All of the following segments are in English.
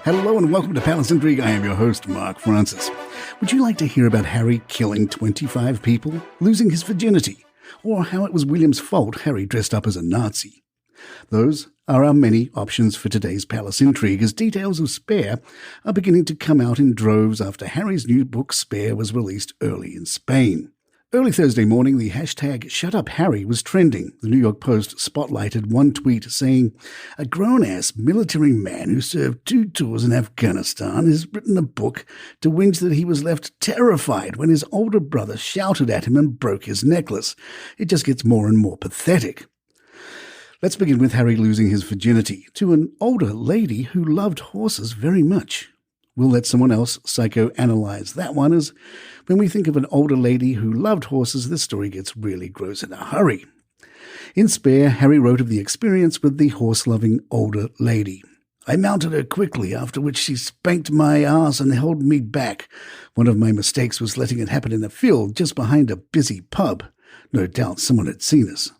Hello and welcome to Palace Intrigue. I am your host, Mark Francis. Would you like to hear about Harry killing 25 people, losing his virginity, or how it was William's fault Harry dressed up as a Nazi? Those are our many options for today's Palace Intrigue, as details of Spare are beginning to come out in droves after Harry's new book Spare was released early in Spain. Early Thursday morning, the hashtag #ShutUpHarry was trending. The New York Post spotlighted one tweet saying, "A grown-ass military man who served 2 tours in Afghanistan has written a book to whinge that he was left terrified when his older brother shouted at him and broke his necklace. It just gets more and more pathetic." Let's begin with Harry losing his virginity to an older lady who loved horses very much. We'll let someone else psychoanalyze that one, as when we think of an older lady who loved horses, this story gets really gross in a hurry. In Spare, Harry wrote of the experience with the horse-loving older lady. "I mounted her quickly, after which she spanked my ass and held me back. One of my mistakes was letting it happen in a field just behind a busy pub. No doubt someone had seen us."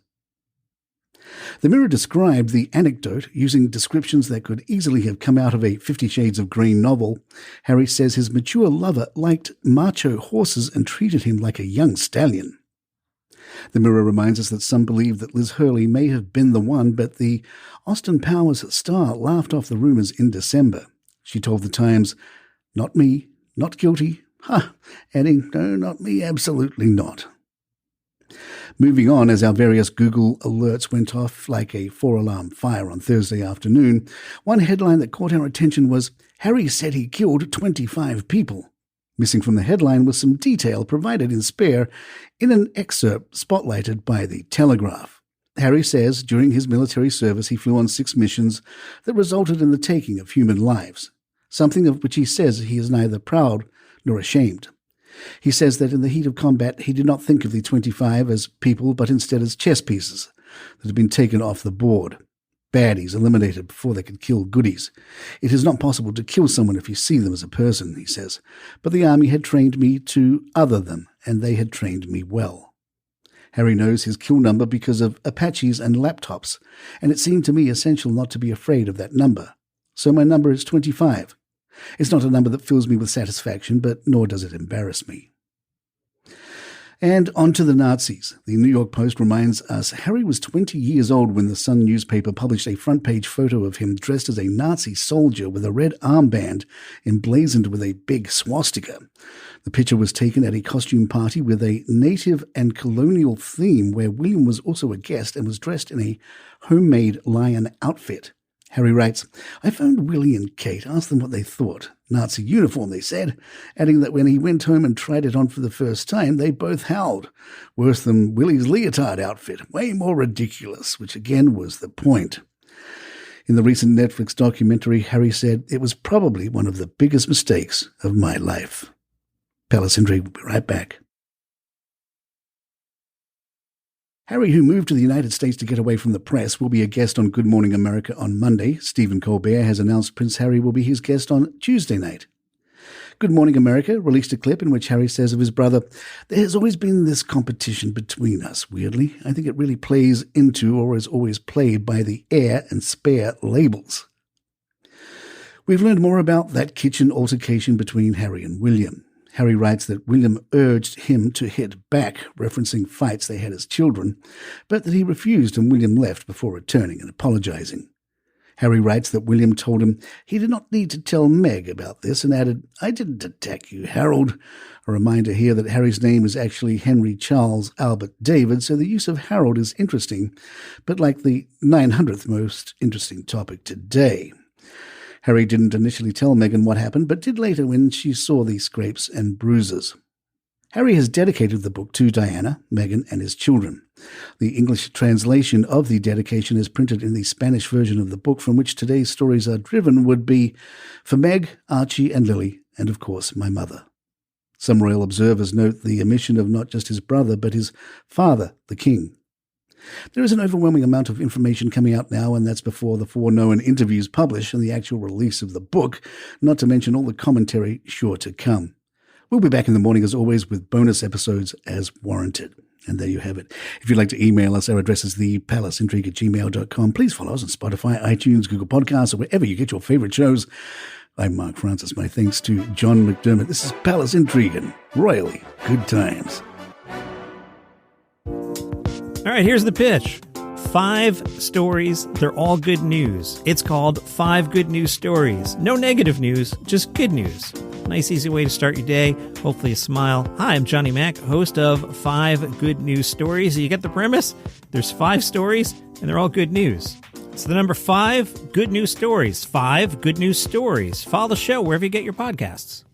The Mirror described the anecdote using descriptions that could easily have come out of a 50 Shades of Grey novel. Harry says his mature lover liked macho horses and treated him like a young stallion. The Mirror reminds us that some believe that Liz Hurley may have been the one, but the Austin Powers star laughed off the rumours in December. She told The Times, "Not me, not guilty," adding, "No, not me, absolutely not." Moving on, as our various Google alerts went off like a 4-alarm fire on Thursday afternoon, one headline that caught our attention was, "Harry said he killed 25 people." Missing from the headline was some detail provided in Spare in an excerpt spotlighted by The Telegraph. Harry says during his military service he flew on 6 missions that resulted in the taking of human lives, something of which he says he is neither proud nor ashamed. He says that in the heat of combat he did not think of the 25 as people, but instead as chess pieces that had been taken off the board. Baddies eliminated before they could kill goodies. "It is not possible to kill someone if you see them as a person," he says, "but the army had trained me to other them, and they had trained me well." Harry knows his kill number because of Apaches and laptops, and it seemed to me essential not to be afraid of that number. So my number is 25. It's not a number that fills me with satisfaction, but nor does it embarrass me. And on to the Nazis. The New York Post reminds us Harry was 20 years old when the Sun newspaper published a front-page photo of him dressed as a Nazi soldier with a red armband emblazoned with a big swastika. The picture was taken at a costume party with a native and colonial theme where William was also a guest and was dressed in a homemade lion outfit. Harry writes, "I phoned Willie and Kate, asked them what they thought. Nazi uniform, they said," adding that when he went home and tried it on for the first time, they both howled. Worse than Willie's leotard outfit, way more ridiculous, which again was the point. In the recent Netflix documentary, Harry said, "It was probably one of the biggest mistakes of my life." Palace Intrigue will be right back. Harry, who moved to the United States to get away from the press, will be a guest on Good Morning America on Monday. Stephen Colbert has announced Prince Harry will be his guest on Tuesday night. Good Morning America released a clip in which Harry says of his brother, "There has always been this competition between us, weirdly. I think it really plays into, or is always played by, the Heir and Spare labels." We've learned more about that kitchen altercation between Harry and William. Harry writes that William urged him to hit back, referencing fights they had as children, but that he refused and William left before returning and apologizing. Harry writes that William told him he did not need to tell Meg about this and added, "I didn't attack you, Harold." A reminder here that Harry's name is actually Henry Charles Albert David, so the use of Harold is interesting, but like the 900th most interesting topic today. Harry didn't initially tell Meghan what happened, but did later when she saw the scrapes and bruises. Harry has dedicated the book to Diana, Meghan, and his children. The English translation of the dedication is printed in the Spanish version of the book from which today's stories are driven would be for Meg, Archie, and Lily, and of course my mother. Some royal observers note the omission of not just his brother, but his father, the king. There is an overwhelming amount of information coming out now, and that's before the 4 known interviews publish and the actual release of the book, not to mention all the commentary sure to come. We'll be back in the morning, as always, with bonus episodes as warranted. And there you have it. If you'd like to email us, our address is thepalaceintrigue@gmail.com. Please follow us on Spotify, iTunes, Google Podcasts, or wherever you get your favorite shows. I'm Mark Francis. My thanks to John McDermott. This is Palace Intrigue and royally good times. All right, here's the pitch. 5 stories, they're all good news. It's called 5 Good News Stories. No negative news, just good news. Nice, easy way to start your day. Hopefully a smile. Hi, I'm Johnny Mack, host of 5 Good News Stories. You get the premise? There's 5 stories, and they're all good news. It's the number 5 Good News Stories. 5 Good News Stories. Follow the show wherever you get your podcasts.